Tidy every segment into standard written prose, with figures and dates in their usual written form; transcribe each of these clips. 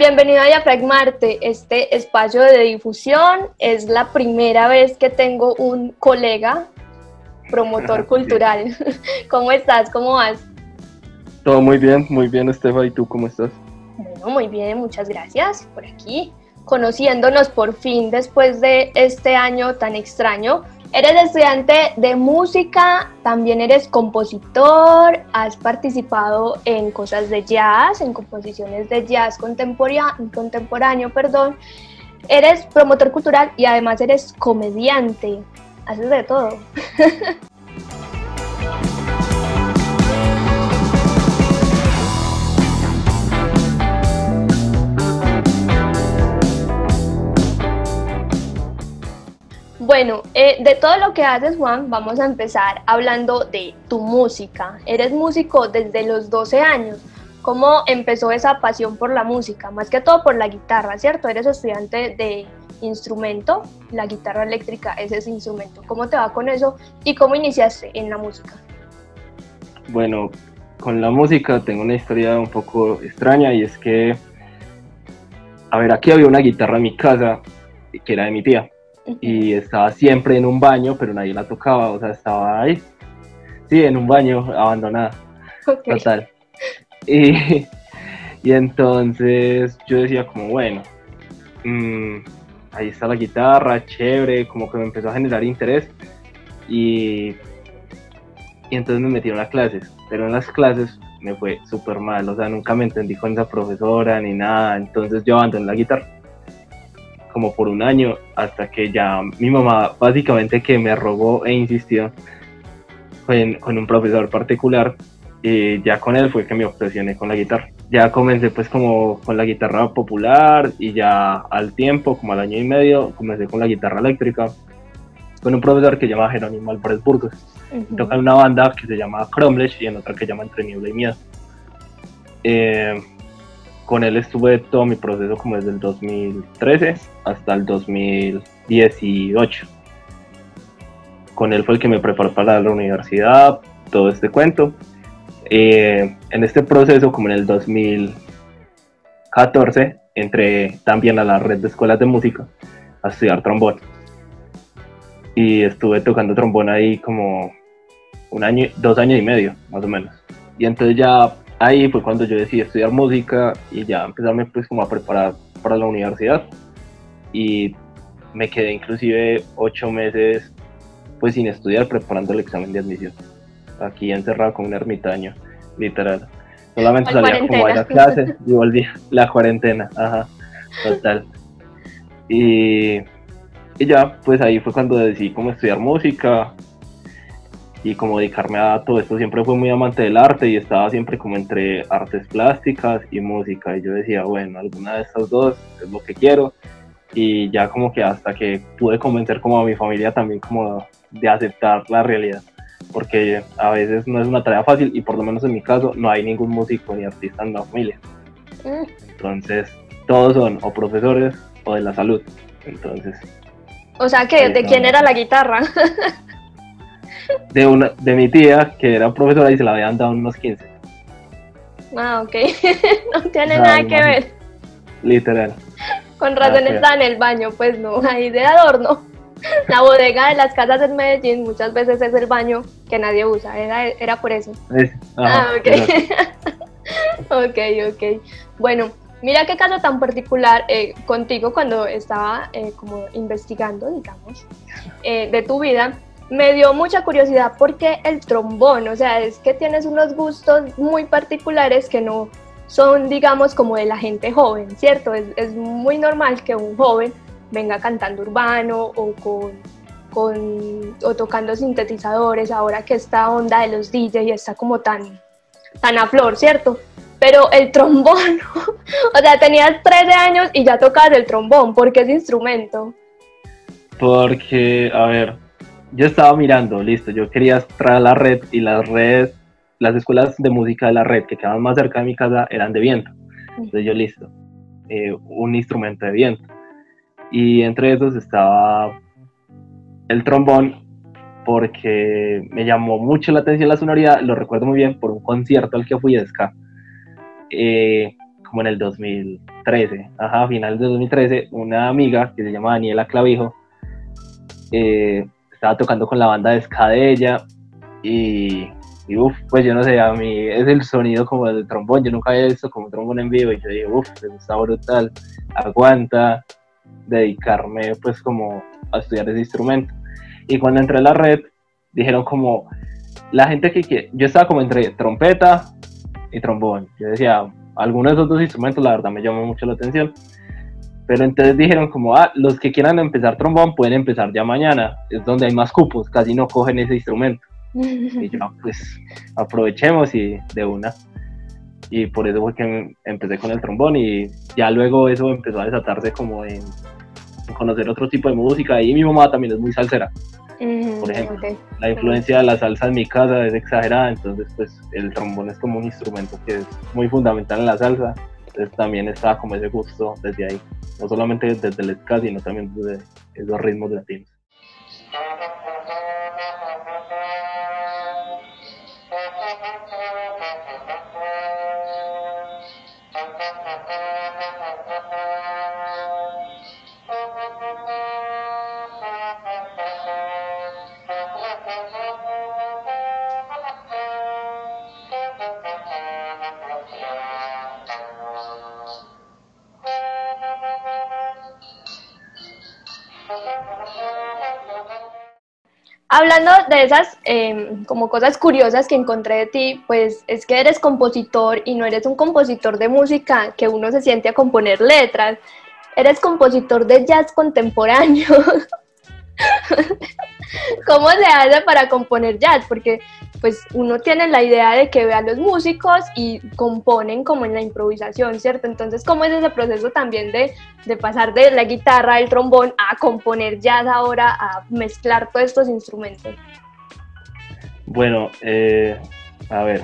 bienvenido a Diafragmarte, este espacio de difusión. Es la primera vez que tengo un colega promotor cultural. ¿Cómo estás? ¿Cómo vas? Todo muy bien, Estefa. ¿Y tú cómo estás? Bueno, muy bien, muchas gracias. Por aquí, conociéndonos por fin después de este año tan extraño. Eres estudiante de música, también eres compositor, has participado en cosas de jazz, en composiciones de jazz contemporáneo, eres promotor cultural y además eres comediante, haces de todo. Bueno, de todo lo que haces, Juan, vamos a empezar hablando de tu música. Eres músico desde los 12 años. ¿Cómo empezó esa pasión por la música? Más que todo por la guitarra, ¿cierto? Eres estudiante de instrumento, la guitarra eléctrica es ese instrumento. ¿Cómo te va con eso y cómo iniciaste en la música? Bueno, con la música tengo una historia un poco extraña y es que, aquí había una guitarra en mi casa que era de mi tía. Y estaba siempre en un baño, pero nadie la tocaba, o sea, estaba ahí, sí, en un baño, abandonada, okay. Total. Y entonces yo decía como, bueno, ahí está la guitarra, chévere, como que me empezó a generar interés, y entonces me metieron a clases, pero en las clases me fue súper mal, o sea, nunca me entendí con esa profesora ni nada, entonces yo abandoné la guitarra como por un año, hasta que ya mi mamá básicamente que me rogó e insistió con un profesor particular, y ya con él fue que me obsesioné con la guitarra. Ya comencé pues como con la guitarra popular y ya al tiempo, como al año y medio, comencé con la guitarra eléctrica con un profesor que se llama Jerónimo Álvarez Burgos. Toca en una banda que se llama Cromlech y en otra que se llama Entre Niebla y Miedo. Con él estuve todo mi proceso como desde el 2013 hasta el 2018. Con él fue el que me preparó para la universidad, todo este cuento. En este proceso, como en el 2014, entré también a la red de escuelas de música a estudiar trombón. Y estuve tocando trombón ahí como 2 años y medio, más o menos. Y entonces ya ahí fue cuando yo decidí estudiar música y ya empezarme pues como a preparar para la universidad, y me quedé inclusive 8 meses pues sin estudiar, preparando el examen de admisión, aquí encerrado como un ermitaño, literal. Solamente salía como a la clase y volvía, la cuarentena, ajá, total. Y ya pues ahí fue cuando decidí como estudiar música y como dedicarme a todo esto. Siempre fui muy amante del arte y estaba siempre como entre artes plásticas y música, y yo decía, bueno, alguna de estas dos es lo que quiero, y ya como que hasta que pude convencer como a mi familia también como de aceptar la realidad, porque a veces no es una tarea fácil, y por lo menos en mi caso no hay ningún músico ni artista en la familia, entonces todos son o profesores o de la salud, entonces... O sea, ¿que de quién era la guitarra? De mi tía, que era profesora y se la habían dado unos 15. Ah, ok. No tiene nada que ver. Literal. Con razón está en el baño, pues no, ahí de adorno. La bodega de las casas en Medellín muchas veces es el baño que nadie usa, era por eso. Ok. Ok. Bueno, mira qué caso tan particular contigo cuando estaba como investigando, digamos, de tu vida. Me dio mucha curiosidad porque el trombón, o sea, es que tienes unos gustos muy particulares que no son, digamos, como de la gente joven, ¿cierto? Es muy normal que un joven venga cantando urbano o tocando sintetizadores, ahora que esta onda de los DJs está como tan a flor, ¿cierto? Pero el trombón, o sea, tenías 13 años y ya tocabas el trombón, ¿por qué ese instrumento? Porque, yo estaba mirando, listo, yo quería entrar a la red, y las escuelas de música de la red que quedaban más cerca de mi casa eran de viento. Entonces yo, listo, un instrumento de viento. Y entre esos estaba el trombón, porque me llamó mucho la atención la sonoridad, lo recuerdo muy bien por un concierto al que fui de ska. como en el 2013, final de 2013, una amiga que se llama Daniela Clavijo, estaba tocando con la banda de ska de ella, y pues yo no sé, a mí es el sonido como del trombón, yo nunca había visto como un trombón en vivo, y yo digo, eso está brutal, aguanta dedicarme pues como a estudiar ese instrumento. Y cuando entré a la red, dijeron como, la gente que quiere, yo estaba como entre trompeta y trombón, yo decía, alguno de esos dos instrumentos la verdad me llamó mucho la atención, pero entonces dijeron como, los que quieran empezar trombón pueden empezar ya mañana, es donde hay más cupos, casi no cogen ese instrumento. Y yo, pues, aprovechemos y de una. Y por eso fue que empecé con el trombón, y ya luego eso empezó a desatarse como en conocer otro tipo de música, y mi mamá también es muy salsera. Por ejemplo, la influencia de la salsa en mi casa es exagerada, entonces pues el trombón es como un instrumento que es muy fundamental en la salsa, entonces también estaba como ese gusto desde ahí, no solamente desde el ska, sino también desde esos ritmos latinos. Hablando de esas como cosas curiosas que encontré de ti, pues es que eres compositor y no eres un compositor de música que uno se siente a componer letras, eres compositor de jazz contemporáneo. ¿Cómo se hace para componer jazz? Porque pues uno tiene la idea de que ve a los músicos y componen como en la improvisación, ¿cierto? Entonces, ¿cómo es ese proceso también de pasar de la guitarra, el trombón, a componer jazz ahora, a mezclar todos estos instrumentos? Bueno, a ver,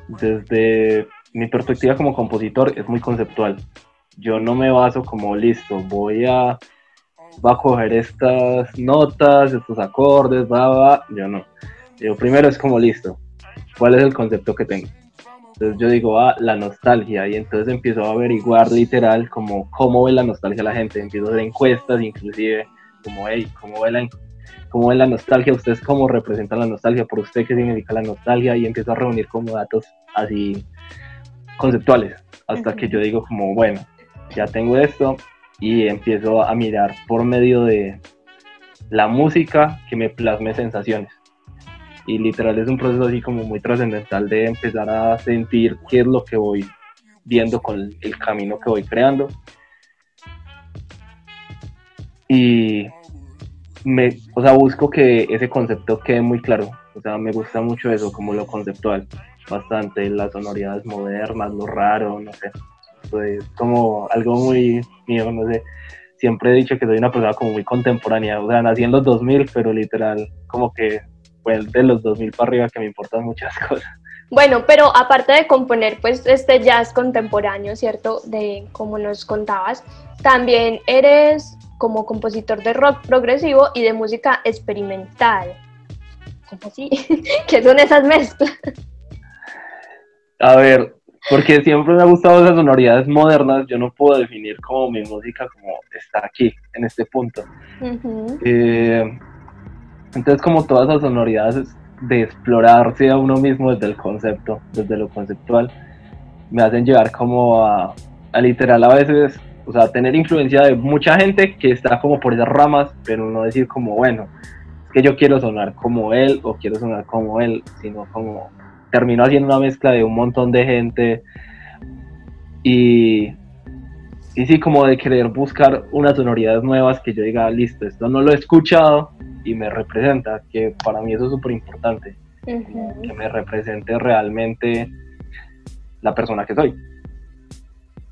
desde mi perspectiva como compositor es muy conceptual. Yo no me baso como, listo, va a coger estas notas, estos acordes, yo no. Yo primero es como, listo, ¿cuál es el concepto que tengo? Entonces yo digo, la nostalgia, y entonces empiezo a averiguar literal como cómo ve la nostalgia la gente, empiezo a hacer encuestas inclusive, como, hey, ¿cómo ve la nostalgia? ¿Ustedes cómo representan la nostalgia? ¿Por usted qué significa la nostalgia? Y empiezo a reunir como datos así conceptuales, hasta que yo digo como, bueno, ya tengo esto, y empiezo a mirar por medio de la música que me plasme sensaciones. Y literal es un proceso así como muy trascendental de empezar a sentir qué es lo que voy viendo con el camino que voy creando. Y busco que ese concepto quede muy claro. O sea, me gusta mucho eso, como lo conceptual, bastante, las sonoridades modernas, lo raro, no sé. Es como algo muy mío, no sé. Siempre he dicho que soy una persona como muy contemporánea, o sea, nací en los 2000, pero literal, como que fue de los 2000 para arriba que me importan muchas cosas. Bueno, pero aparte de componer pues este jazz contemporáneo, ¿cierto? De como nos contabas, también eres como compositor de rock progresivo y de música experimental. ¿Cómo así? ¿Qué son esas mezclas? A ver, porque siempre me ha gustado esas sonoridades modernas, yo no puedo definir como mi música como está aquí, en este punto. Uh-huh. Entonces como todas esas sonoridades de explorarse a uno mismo desde el concepto, desde lo conceptual, me hacen llegar como a literal a veces, o sea, tener influencia de mucha gente que está como por esas ramas, pero no decir como, bueno, es que yo quiero sonar como él o quiero sonar como él, sino como termino haciendo una mezcla de un montón de gente y sí, como de querer buscar unas sonoridades nuevas que yo diga, listo, esto no lo he escuchado y me representa, que para mí eso es súper importante, uh-huh. Que me represente realmente la persona que soy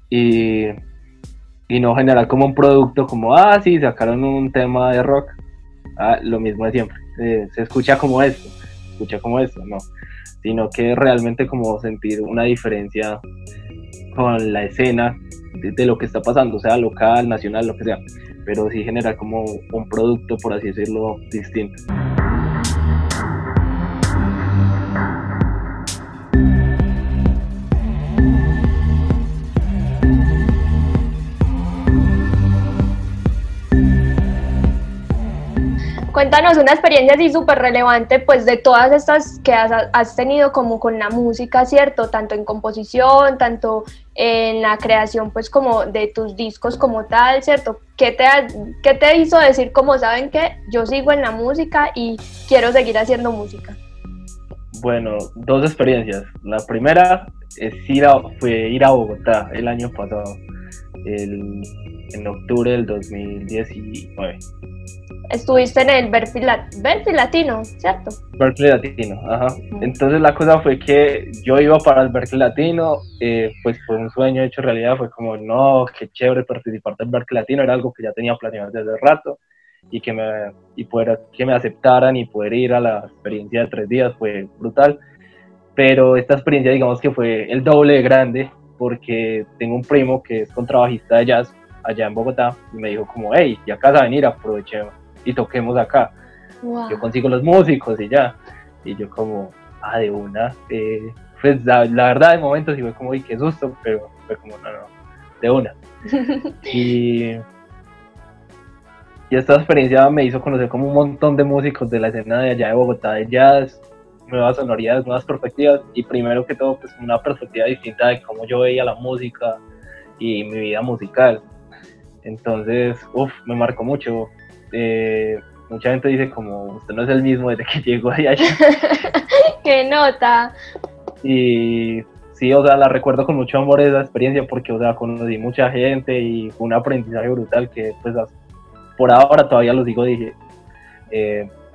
y no generar como un producto como, sí, sacaron un tema de rock, lo mismo de siempre, se escucha como esto, no, sino que realmente como sentir una diferencia con la escena de lo que está pasando, sea local, nacional, lo que sea, pero sí generar como un producto, por así decirlo, distinto. Cuéntanos una experiencia así súper relevante, pues de todas estas que has tenido como con la música, ¿cierto? Tanto en composición, tanto en la creación, pues como de tus discos como tal, ¿cierto? ¿Qué te hizo decir como saben que yo sigo en la música y quiero seguir haciendo música? Bueno, dos experiencias. La primera fue ir a Bogotá el año pasado, en octubre del 2019. Estuviste en el Berkeley Latino, ¿cierto? Berkeley Latino, ajá. Entonces la cosa fue que yo iba para el Berkeley Latino, pues fue un sueño hecho realidad, fue como, no, qué chévere participar del Berkeley Latino, era algo que ya tenía planeado desde rato, y poder que me aceptaran y poder ir a la experiencia de 3 días fue brutal. Pero esta experiencia, digamos que fue el doble de grande, porque tengo un primo que es contrabajista de jazz allá en Bogotá, y me dijo como, hey, ya acá vas a venir, aprovechemos y toquemos acá. Wow. Yo consigo los músicos y ya. Y yo como, de una. Pues la verdad, de momento sí fue como, qué susto, pero fue como, no, de una. Y esta experiencia me hizo conocer como un montón de músicos de la escena de allá de Bogotá de jazz, nuevas sonoridades, nuevas perspectivas, y primero que todo, pues una perspectiva distinta de cómo yo veía la música y mi vida musical. Entonces, me marcó mucho. Mucha gente dice como, usted no es el mismo desde que llegó allá. ¡Qué nota! Y sí, o sea, la recuerdo con mucho amor esa experiencia porque, o sea, conocí mucha gente y fue un aprendizaje brutal que, pues, por ahora todavía lo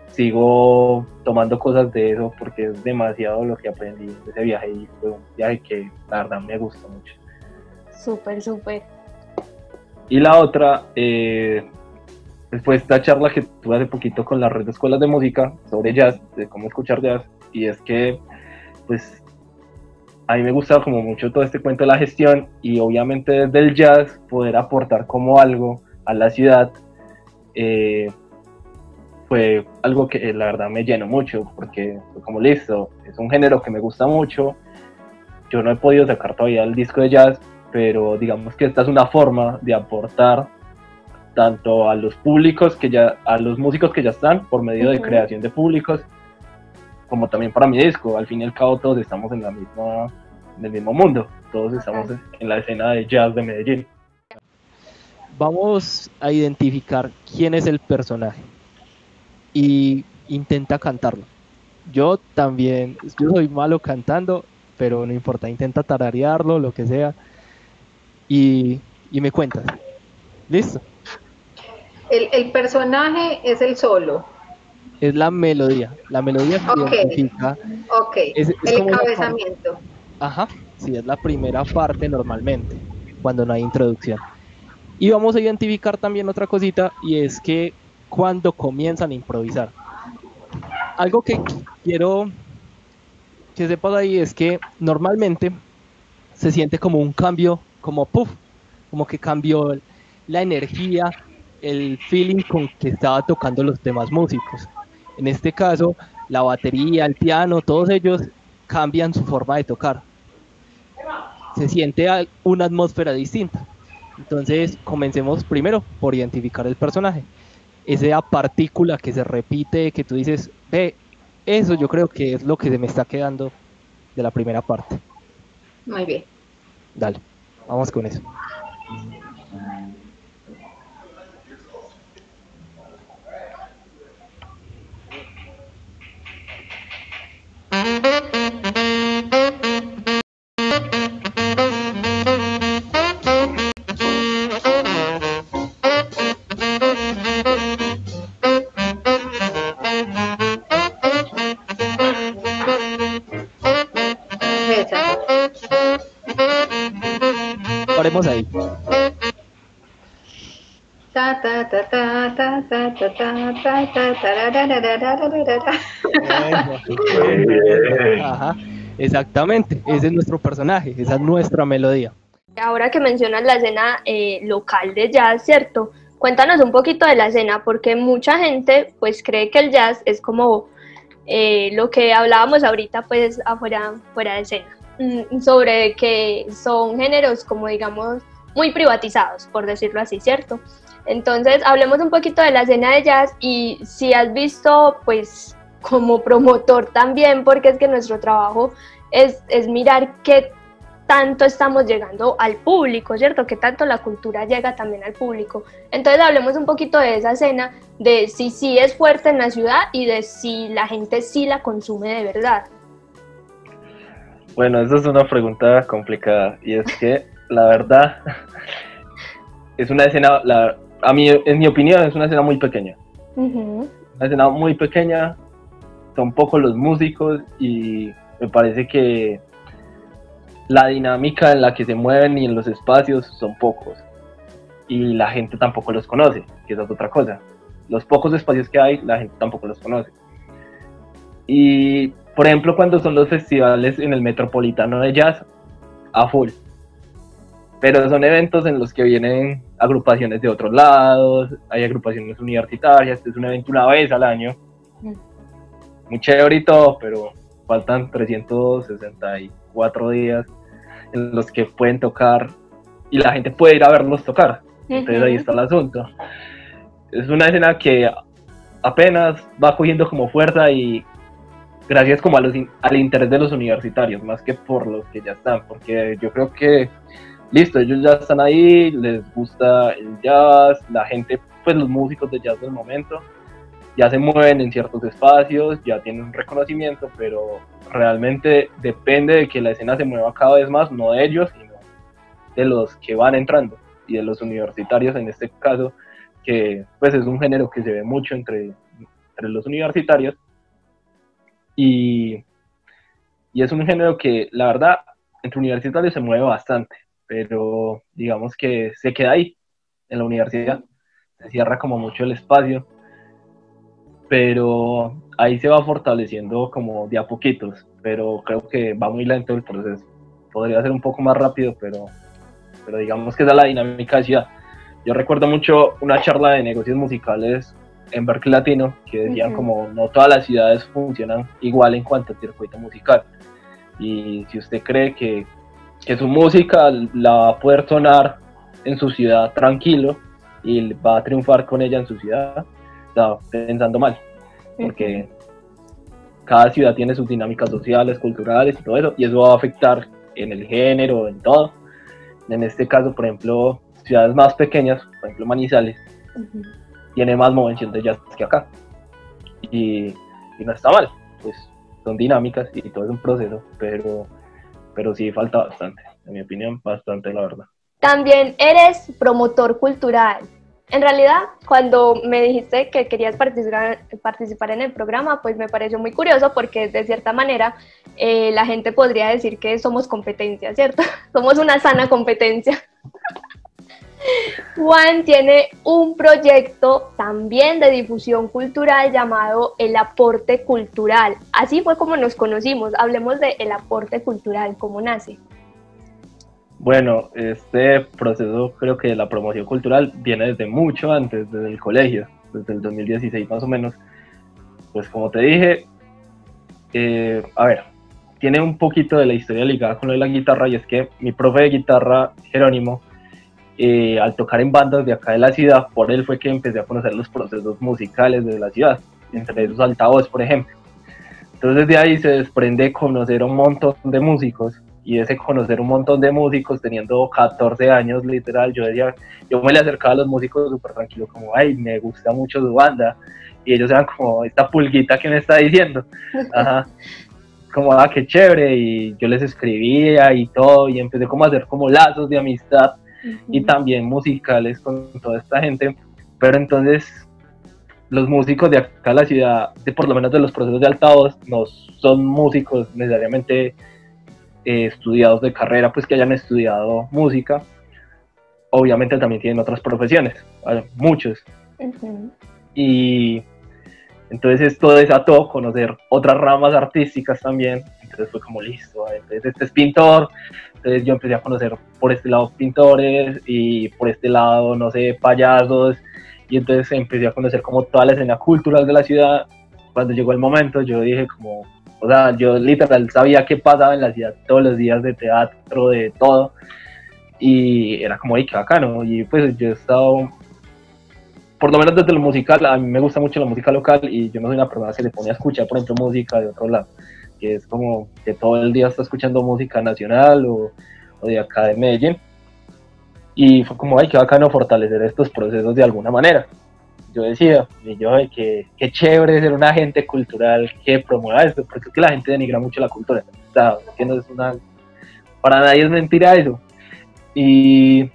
sigo tomando cosas de eso porque es demasiado lo que aprendí de ese viaje y fue un viaje que, la verdad, me gustó mucho. Súper, súper. Y la otra, después esta charla que tuve hace poquito con la red de escuelas de música sobre jazz, de cómo escuchar jazz, y es que, pues, a mí me gusta como mucho todo este cuento de la gestión y obviamente desde el jazz poder aportar como algo a la ciudad fue algo que la verdad me llenó mucho porque fue como listo, es un género que me gusta mucho, yo no he podido sacar todavía el disco de jazz, pero digamos que esta es una forma de aportar tanto a los públicos a los músicos que ya están por medio de creación de públicos, como también para mi disco. Al fin y al cabo todos estamos en el mismo mundo, todos estamos en la escena de jazz de Medellín. Vamos a identificar quién es el personaje y intenta cantarlo. Yo soy malo cantando, pero no importa, intenta tararearlo, lo que sea, y me cuentas. ¿Listo? El personaje es el solo. Es la melodía. La melodía se identifica. Ok, es el encabezamiento. Ajá, sí, es la primera parte normalmente, cuando no hay introducción. Y vamos a identificar también otra cosita, y es que cuando comienzan a improvisar. Algo que quiero que sepas ahí es que normalmente se siente como un cambio, como puff, como que cambió la energía, el feeling con que estaba tocando los demás músicos. En este caso, la batería, el piano, todos ellos cambian su forma de tocar. Se siente una atmósfera distinta. Entonces, comencemos primero por identificar el personaje. Esa partícula que se repite, que tú dices, eso yo creo que es lo que se me está quedando de la primera parte. Muy bien. Dale, vamos con eso. Paremos ahí. Ajá, exactamente, ese es nuestro personaje, esa es nuestra melodía. Ahora que mencionas la escena local de jazz, ¿cierto? Cuéntanos un poquito de la escena, porque mucha gente pues cree que el jazz es como lo que hablábamos ahorita pues fuera de escena, sobre que son géneros como digamos muy privatizados, por decirlo así, ¿cierto? Entonces, hablemos un poquito de la escena de jazz y si has visto, pues, como promotor también, porque es que nuestro trabajo es mirar qué tanto estamos llegando al público, ¿cierto? Qué tanto la cultura llega también al público. Entonces, hablemos un poquito de esa escena, de si sí es fuerte en la ciudad y de si la gente sí la consume de verdad. Bueno, esa es una pregunta complicada y es que la verdad es una escena, a mí, en mi opinión, es una escena muy pequeña. Una escena muy pequeña, son pocos los músicos y me parece que la dinámica en la que se mueven y en los espacios son pocos y la gente tampoco los conoce, que esa es otra cosa. Los pocos espacios que hay, la gente tampoco los conoce. Y, por ejemplo, cuando son los festivales en el Metropolitano de Jazz, a full. Pero son eventos en los que vienen agrupaciones de otros lados, hay agrupaciones universitarias, es un evento una vez al año. Muy chévere y todo, pero faltan 364 días en los que pueden tocar y la gente puede ir a verlos tocar. Entonces ahí está el asunto. Es una escena que apenas va cogiendo como fuerza y gracias como al interés de los universitarios, más que por los que ya están, porque yo creo que listo, ellos ya están ahí, les gusta el jazz, la gente, pues los músicos de jazz del momento, ya se mueven en ciertos espacios, ya tienen un reconocimiento, pero realmente depende de que la escena se mueva cada vez más, no de ellos, sino de los que van entrando, y de los universitarios en este caso, que pues es un género que se ve mucho entre los universitarios, y es un género que la verdad entre universitarios se mueve bastante, pero digamos que se queda ahí, en la universidad, se cierra como mucho el espacio, pero ahí se va fortaleciendo como de a poquitos, pero creo que va muy lento el proceso. Podría ser un poco más rápido, pero digamos que esa es la dinámica de ciudad. Yo recuerdo mucho una charla de negocios musicales en Berkeley Latino que decían como no todas las ciudades funcionan igual en cuanto a circuito musical, y si usted cree que su música la va a poder sonar en su ciudad tranquilo y va a triunfar con ella en su ciudad, está pensando mal, porque cada ciudad tiene sus dinámicas sociales, culturales y todo eso, y eso va a afectar en el género, en todo. En este caso, por ejemplo, ciudades más pequeñas, por ejemplo Manizales, tiene más movención de jazz que acá, y no está mal, pues son dinámicas y todo es un proceso, pero sí falta bastante, en mi opinión, bastante, la verdad. También eres promotor cultural. En realidad, cuando me dijiste que querías participar en el programa, pues me pareció muy curioso porque de cierta manera la gente podría decir que somos competencia, ¿cierto? Somos una sana competencia. Juan tiene un proyecto también de difusión cultural llamado El Aporte Cultural. Así fue como nos conocimos. Hablemos de El Aporte Cultural, ¿cómo nace? Bueno, este proceso creo que la promoción cultural viene desde mucho antes, desde el colegio, desde el 2016 más o menos. Pues como te dije, a ver, tiene un poquito de la historia ligada con lo de la guitarra, y es que mi profe de guitarra, Jerónimo, al tocar en bandas de acá de la ciudad, por él fue que empecé a conocer los procesos musicales de la ciudad, entre esos altavoz, por ejemplo. Entonces de ahí se desprende conocer un montón de músicos, y ese conocer un montón de músicos, teniendo 14 años literal, yo me le acercaba a los músicos súper tranquilo, como, ay, me gusta mucho su banda, y ellos eran como, esta pulguita que me está diciendo, ajá, como, qué chévere, y yo les escribía y todo, y empecé como a hacer como lazos de amistad, y también musicales con toda esta gente. Pero entonces los músicos de acá en la ciudad, por lo menos de los procesos de altavoz, no son músicos necesariamente estudiados de carrera, pues que hayan estudiado música. Obviamente también tienen otras profesiones, muchos. Y entonces esto desató conocer otras ramas artísticas también. Entonces fue como listo, entonces este es pintor, entonces yo empecé a conocer por este lado pintores y por este lado, no sé, payasos, y entonces empecé a conocer como toda la escena cultural de la ciudad. Cuando llegó el momento yo dije como, o sea, yo literal sabía qué pasaba en la ciudad todos los días, de teatro, de todo, y era como, ¡ay, qué bacano! Y pues yo he estado por lo menos desde lo musical, a mí me gusta mucho la música local y yo no soy una persona que se pone a escuchar, por ejemplo, música de otro lado, que es como que todo el día está escuchando música nacional o de acá de Medellín. Y fue como, ay, qué bacano fortalecer estos procesos de alguna manera. Yo decía, qué chévere ser un agente cultural que promueva esto, porque es que la gente denigra mucho la cultura. O sea, que no es para nadie es mentira eso. Y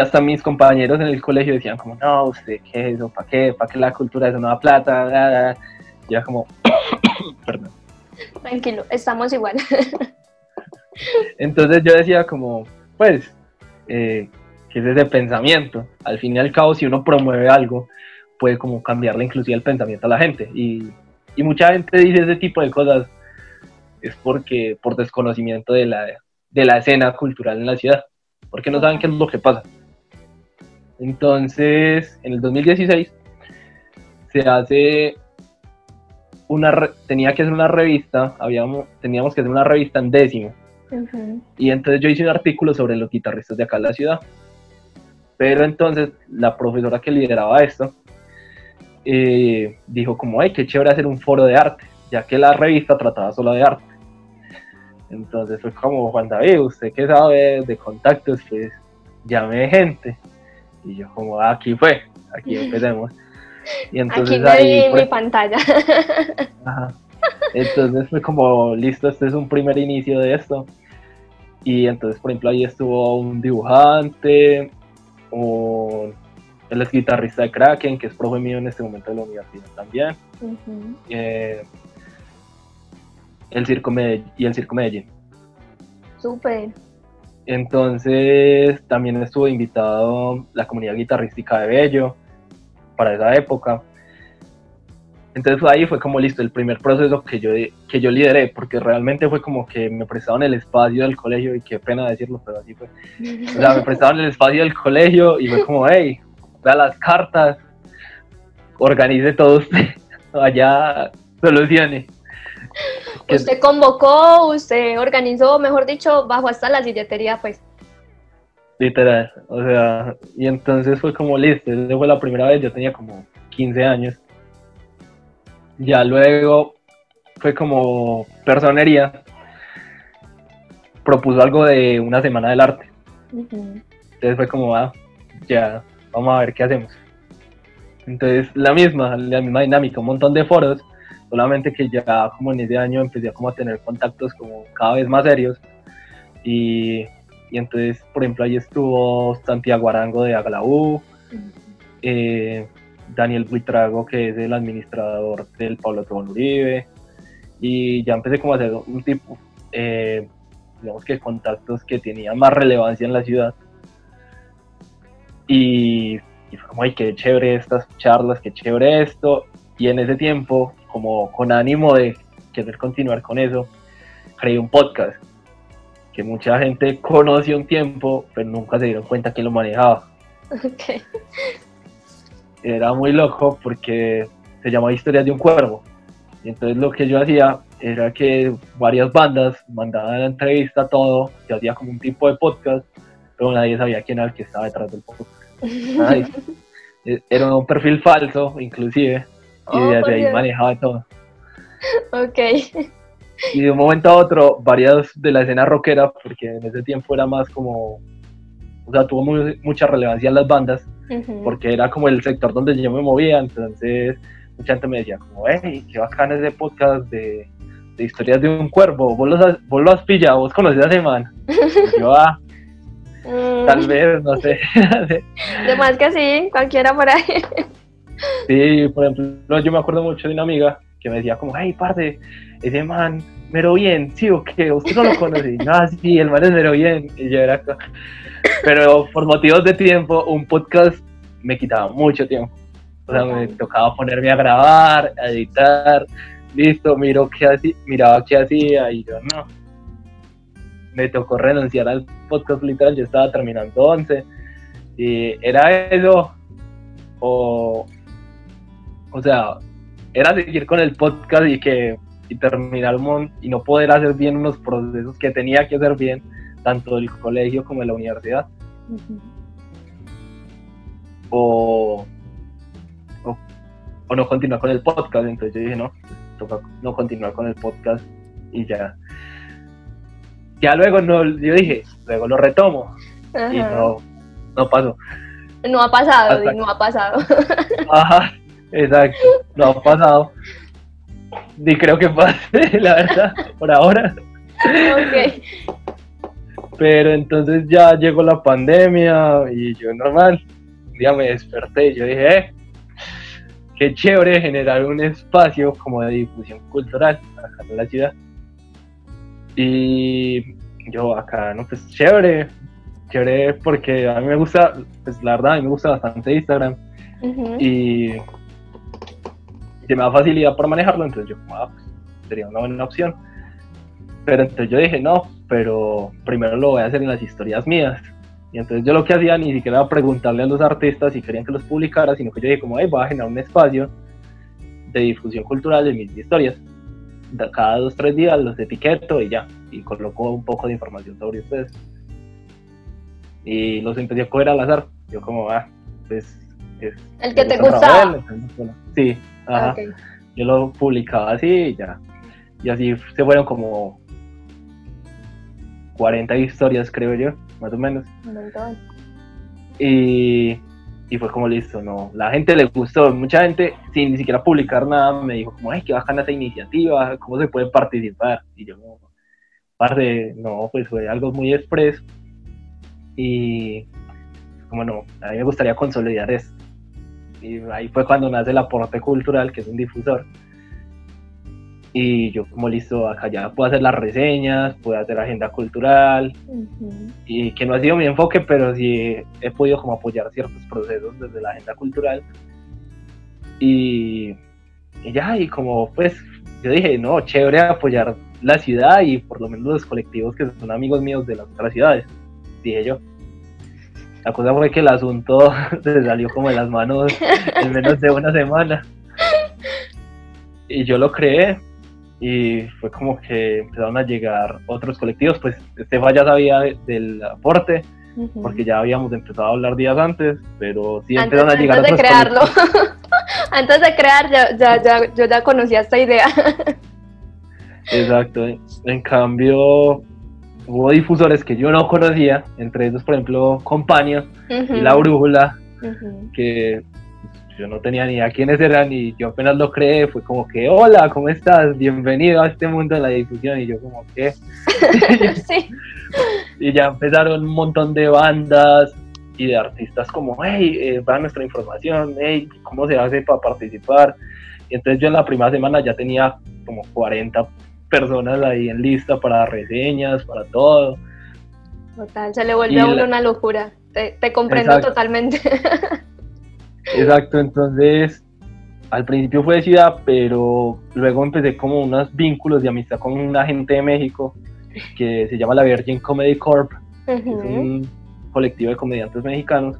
hasta mis compañeros en el colegio decían como, no, usted, ¿qué es eso? ¿Para qué? ¿Para qué la cultura eso no da plata? Y era como, perdón. Tranquilo, estamos igual. Entonces yo decía como, pues, ¿qué es ese pensamiento? Al fin y al cabo, si uno promueve algo, puede como cambiarle inclusive el pensamiento a la gente. Y mucha gente dice ese tipo de cosas es porque por desconocimiento de la escena cultural en la ciudad, porque no saben qué es lo que pasa. Entonces, en el 2016 se hace tenía que hacer una revista, teníamos que hacer una revista en 10º. Uh-huh. Y entonces yo hice un artículo sobre los guitarristas de acá en la ciudad. Pero entonces la profesora que lideraba esto dijo como, ay, qué chévere hacer un foro de arte, ya que la revista trataba solo de arte. Entonces fue como, Juan David, usted que sabe de contactos, pues llame gente. Y yo como, aquí empecemos. Y entonces aquí me vi mi pantalla. Ajá. Entonces fue como, listo, este es un primer inicio de esto. Y entonces, por ejemplo, ahí estuvo un dibujante, él es guitarrista de Kraken, que es profe mío en este momento de la universidad también. Uh-huh. El Circo Medellín. Súper. Entonces también estuvo invitado la comunidad guitarrística de Bello para esa época. Entonces ahí fue como listo el primer proceso que yo lideré, porque realmente fue como que me prestaban el espacio del colegio, y qué pena decirlo, pero así fue. O sea, me prestaban el espacio del colegio y fue como, hey, vea las cartas, organice todo usted, allá solucione. Usted convocó, usted organizó, mejor dicho, bajó hasta la silletería, pues. Literal, o sea, y entonces fue como listo, esa fue la primera vez, yo tenía como 15 años. Ya luego fue como Personería propuso algo de una semana del arte. Uh-huh. Entonces fue como, ya, vamos a ver qué hacemos. Entonces la misma dinámica, un montón de foros, solamente que ya como en ese año empecé como a tener contactos como cada vez más serios. Y entonces, por ejemplo, ahí estuvo Santiago Arango de Aglaú, Daniel Buitrago, que es el administrador del Pablo Tobón Uribe, y ya empecé como a hacer un tipo, digamos que contactos que tenían más relevancia en la ciudad, y fue como, ay, qué chévere estas charlas, qué chévere esto, y en ese tiempo, como con ánimo de querer continuar con eso, creé un podcast, que mucha gente conoció un tiempo, pero nunca se dieron cuenta quién lo manejaba. Okay. Era muy loco porque se llamaba Historias de un Cuervo. Y entonces lo que yo hacía era que varias bandas mandaban la entrevista, todo, yo hacía como un tipo de podcast, pero nadie sabía quién era el que estaba detrás del podcast. Era un perfil falso, inclusive, y desde ahí manejaba todo. Ok. Y de un momento a otro, varias de la escena rockera, porque en ese tiempo era más como, o sea, tuvo mucha relevancia en las bandas, uh-huh, porque era como el sector donde yo me movía. Entonces mucha gente me decía como, hey, qué bacán ese podcast de Historias de un Cuervo, vos lo has pillado, vos conoces a ese man. Y yo, tal vez, no sé. De más que sí, cualquiera por ahí. Sí, por ejemplo, yo me acuerdo mucho de una amiga que me decía como, hey, parce, ese man, mero bien, ¿sí o qué? ¿Usted no lo conoce? No, sí, el man es mero bien. Y yo era acá. Pero por motivos de tiempo, un podcast me quitaba mucho tiempo. O sea, me tocaba ponerme a grabar, a editar, listo, miraba qué hacía, y yo no. Me tocó renunciar al podcast, literal, yo estaba terminando 11, y era eso, o sea, era seguir con el podcast y terminar y no poder hacer bien unos procesos que tenía que hacer bien, tanto del colegio como de la universidad. Uh-huh. o no continuar con el podcast. Entonces yo dije, no, toca no continuar con el podcast y ya. Ya luego yo dije, luego lo retomo. Ajá. Y no pasó. No ha pasado, no ha pasado. Ajá, exacto, no ha pasado. Ni creo que pase, la verdad, por ahora. Ok. Pero entonces ya llegó la pandemia y yo normal, un día me desperté y yo dije, qué chévere generar un espacio como de difusión cultural acá en la ciudad. Y yo acá, no, pues chévere porque a mí me gusta, pues la verdad a mí me gusta bastante Instagram. Uh-huh. Y se me da facilidad para manejarlo, entonces yo pues sería una buena opción. Pero entonces yo dije, no, pero primero lo voy a hacer en las historias mías. Y entonces yo lo que hacía ni siquiera era preguntarle a los artistas si querían que los publicara, sino que yo dije como, voy a generar un espacio de difusión cultural de mis historias. Cada 2-3 días los etiqueto y ya, y coloco un poco de información sobre ustedes. Y los empecé a coger al azar. Yo como, pues... el que te gustaba. Sí, ajá. Okay. Yo lo publicaba así y ya. Y así se fueron como 40 historias, creo yo, más o menos. Y fue como listo, no, la gente le gustó, mucha gente sin ni siquiera publicar nada me dijo como, qué bacana esa iniciativa, cómo se puede participar. Y yo como, no, pues fue algo muy expreso. Y como no, a mí me gustaría consolidar esto. Y ahí fue cuando nace el Aporte Cultural, que es un difusor. Y yo como listo, acá ya puedo hacer las reseñas, puedo hacer agenda cultural, uh-huh. Y que no ha sido mi enfoque, pero sí he podido como apoyar ciertos procesos desde la agenda cultural. Y ya, y como pues yo dije, no, chévere apoyar la ciudad y por lo menos los colectivos que son amigos míos de las otras ciudades, dije yo. La cosa fue que el asunto se salió como de las manos en menos de una semana. Y yo lo creé. Y fue como que empezaron a llegar otros colectivos, pues Estefa ya sabía del aporte, uh-huh. Porque ya habíamos empezado a hablar días antes, pero sí empezaron a llegar otros colectivos. Antes de crear yo ya conocía esta idea. Exacto, en cambio hubo difusores que yo no conocía, entre esos por ejemplo Compañía, uh-huh. Y La Brújula, uh-huh. Que yo no tenía ni idea quiénes eran y yo apenas lo creé, fue como que, hola, ¿cómo estás? Bienvenido a este mundo de la difusión. Y yo como, ¿qué? Sí. Y ya empezaron un montón de bandas y de artistas como, va nuestra información, ¿cómo se hace para participar? Y entonces yo en la primera semana ya tenía como 40 personas ahí en lista para reseñas, para todo. Total, se le volvió a uno una locura. Te comprendo. Exacto. Totalmente. Exacto, entonces al principio fue de ciudad, pero luego empecé como unos vínculos de amistad con una gente de México que se llama la Virgin Comedy Corp, uh-huh. Es un colectivo de comediantes mexicanos,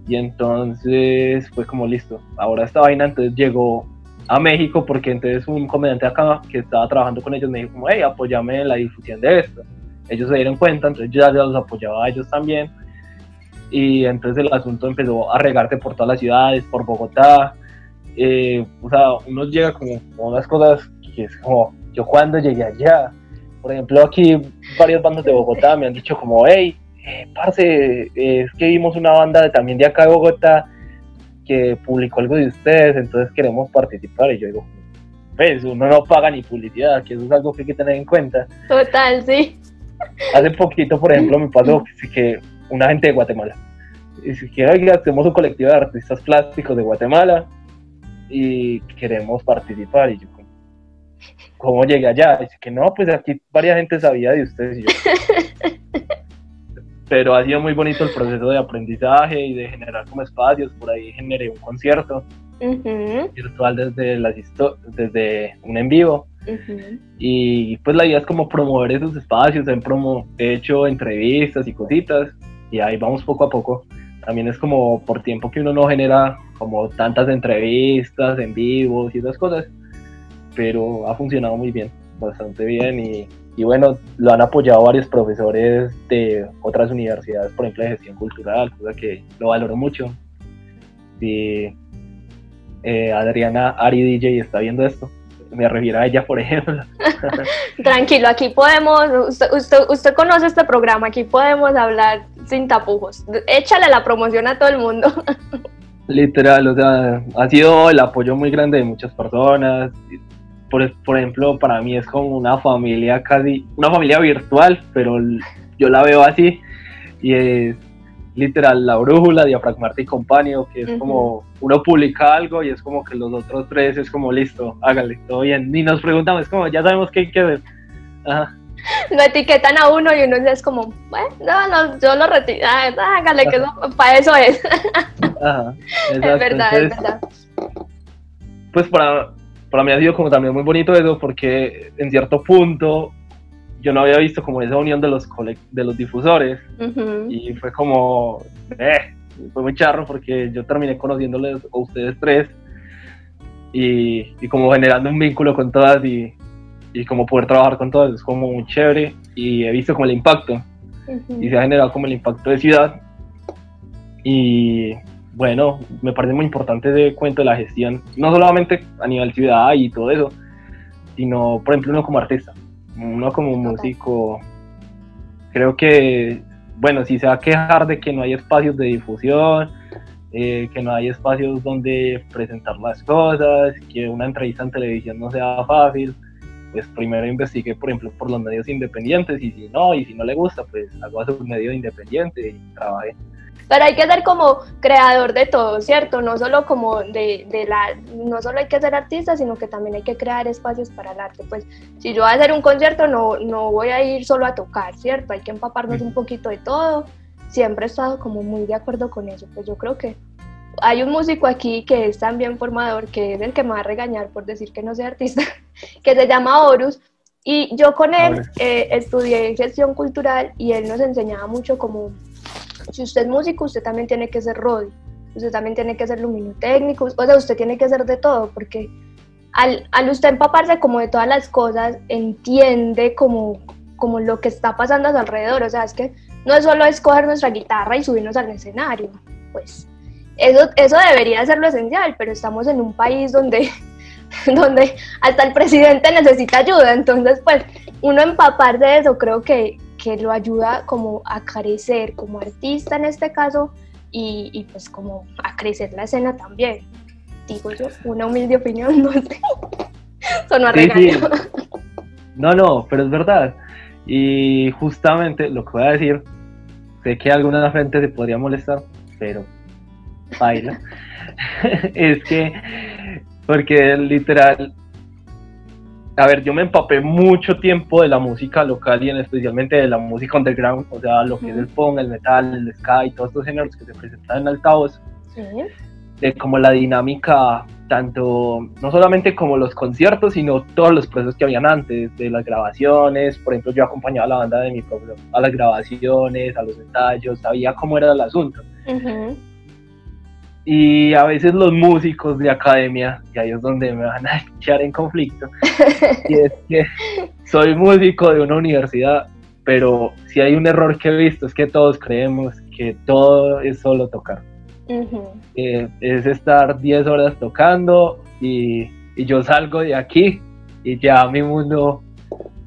y entonces fue como listo, ahora esta vaina entonces llegó a México, porque entonces un comediante acá que estaba trabajando con ellos me dijo como, apóyame en la difusión de esto. Ellos se dieron cuenta, entonces yo ya los apoyaba a ellos también. Y entonces el asunto empezó a regarse por todas las ciudades, por Bogotá. O sea, uno llega como unas cosas que es como, yo cuando llegué allá, por ejemplo aquí varias bandas de Bogotá me han dicho como, parce, es que vimos una banda también de acá de Bogotá que publicó algo de ustedes, entonces queremos participar. Y yo digo, pues uno no paga ni publicidad, que eso es algo que hay que tener en cuenta. Total, sí. Hace poquito, por ejemplo, me pasó que una gente de Guatemala, y si quieren, hacemos un colectivo de artistas plásticos de Guatemala y queremos participar. Y yo, ¿cómo llegué allá? Dice que no, pues aquí varias gente sabía de ustedes. Y yo, pero ha sido muy bonito el proceso de aprendizaje y de generar como espacios. Por ahí generé un concierto, uh-huh. Virtual desde un en vivo, uh-huh. Y pues la idea es como promover esos espacios. He hecho entrevistas y cositas, y ahí vamos poco a poco. También es como por tiempo que uno no genera como tantas entrevistas en vivos y esas cosas, pero ha funcionado muy bien, bastante bien, y bueno, lo han apoyado varios profesores de otras universidades, por ejemplo de gestión cultural, cosa que lo valoro mucho. si Adriana Ari DJ está viendo esto, me refiero a ella, por ejemplo. Tranquilo, aquí podemos, usted conoce este programa, aquí podemos hablar sin tapujos. Échale la promoción a todo el mundo. Literal, o sea, ha sido el apoyo muy grande de muchas personas. Por ejemplo, para mí es como una familia casi, una familia virtual, pero yo la veo así, y es literal la brújula, Diafragmarte y Compañía, que es como uno publica algo y es como que los otros tres es como listo, hágale, todo bien, ni nos preguntamos, es como ya sabemos qué hay que hacer. Ajá. Lo etiquetan a uno y uno ya es como, bueno, no, yo lo retiro, hágale, que para eso es. Ajá, exacto. Es verdad, entonces, es verdad. Pues para mí ha sido como también muy bonito eso, porque en cierto punto yo no había visto como esa unión de los difusores, y fue como, fue muy charro, porque yo terminé conociéndoles a ustedes tres, y como generando un vínculo con todas, y como poder trabajar con todas, es como muy chévere, y he visto como el impacto, y se ha generado como el impacto de ciudad, y bueno, me parece muy importante ese cuento de la gestión, no solamente a nivel ciudad y todo eso, sino, por ejemplo, uno como artista, uno como músico. Creo que, bueno, si se va a quejar de que no hay espacios de difusión, que no hay espacios donde presentar las cosas, que una entrevista en televisión no sea fácil, pues primero investigue, por ejemplo, por los medios independientes, y si no le gusta, pues haga su medio independiente y trabaje. Pero hay que ser como creador de todo, ¿cierto? No solo como no solo hay que ser artista, sino que también hay que crear espacios para el arte. Pues si yo voy a hacer un concierto, no voy a ir solo a tocar, ¿cierto? Hay que empaparnos un poquito de todo. Siempre he estado como muy de acuerdo con eso. Pues yo creo que hay un músico aquí que es también formador, que es el que me va a regañar por decir que no soy artista, que se llama Horus. Y yo con él estudié gestión cultural, y él nos enseñaba mucho como, si usted es músico, usted también tiene que ser roadie, usted también tiene que ser luminotécnico, o sea, usted tiene que ser de todo, porque al usted empaparse como de todas las cosas, entiende como lo que está pasando a su alrededor. O sea, es que no es solo escoger nuestra guitarra y subirnos al escenario, pues eso debería ser lo esencial, pero estamos en un país donde hasta el presidente necesita ayuda. Entonces, pues, uno empaparse de eso creo que lo ayuda como a crecer como artista en este caso, y pues como a crecer la escena también. Digo yo, una humilde opinión, no sé. Sonó a regaño. Sí. No, pero es verdad. Y justamente lo que voy a decir, sé que alguna gente se podría molestar, pero baila. Es que, porque literal, a ver, yo me empapé mucho tiempo de la música local, y especialmente de la música underground, o sea, lo que es el punk, el metal, el ska y todos estos géneros que se presentan en altavoz, de como la dinámica, tanto, no solamente como los conciertos, sino todos los procesos que habían antes, de las grabaciones. Por ejemplo, yo acompañaba a la banda de mi pueblo a las grabaciones, a los ensayos, sabía cómo era el asunto. Y a veces los músicos de academia, y ahí es donde me van a echar en conflicto, y es que soy músico de una universidad, pero si hay un error que he visto es que todos creemos que todo es solo tocar. Es estar 10 horas tocando, y yo salgo de aquí y ya mi mundo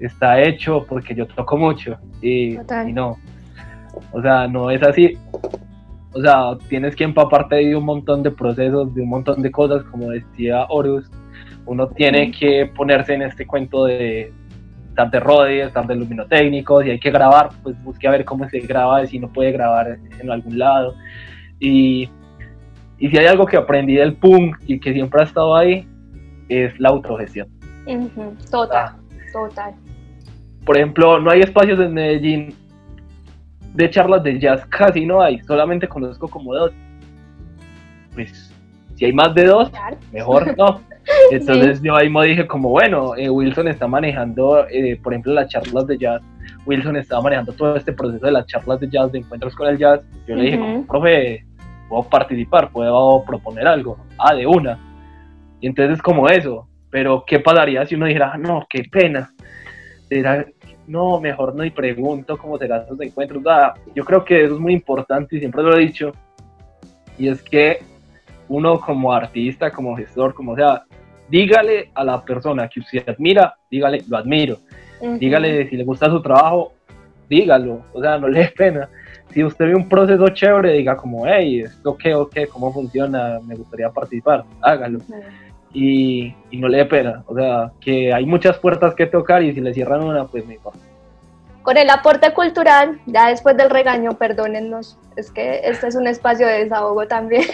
está hecho porque yo toco mucho, y no, o sea, no es así. O sea, tienes que empaparte de un montón de procesos, de un montón de cosas, como decía Horus. Uno tiene que ponerse en este cuento de estar de roadie, estar de luminotécnico. Si hay que grabar, pues busque a ver cómo se graba, si no puede grabar en algún lado. Y si hay algo que aprendí del punk y que siempre ha estado ahí, es la autogestión. Total. Por ejemplo, no hay espacios en Medellín de charlas de jazz, casi no hay, solamente conozco como 2. Pues si hay más de 2, mejor no. Entonces yo ahí me dije como, bueno, Wilson está manejando, por ejemplo, las charlas de jazz. Wilson estaba manejando todo este proceso de las charlas de jazz, de encuentros con el jazz. Yo le dije, como, profe, ¿puedo participar? ¿Puedo proponer algo? De una. Y entonces como eso. Pero ¿qué pasaría si uno dijera, no, qué pena? No, mejor no, y pregunto cómo serán esos encuentros. Yo creo que eso es muy importante, y siempre lo he dicho, y es que uno como artista, como gestor, como sea, dígale a la persona que usted admira, dígale, lo admiro. Dígale si le gusta su trabajo, dígalo, o sea, no le dé pena. Si usted ve un proceso chévere, diga como, hey, ¿esto qué o qué? ¿Cómo funciona? Me gustaría participar, hágalo. Y no le dé pena, o sea, que hay muchas puertas que tocar y si le cierran una, pues mejor. Con el aporte cultural, ya después del regaño, perdónennos, es que este es un espacio de desahogo también.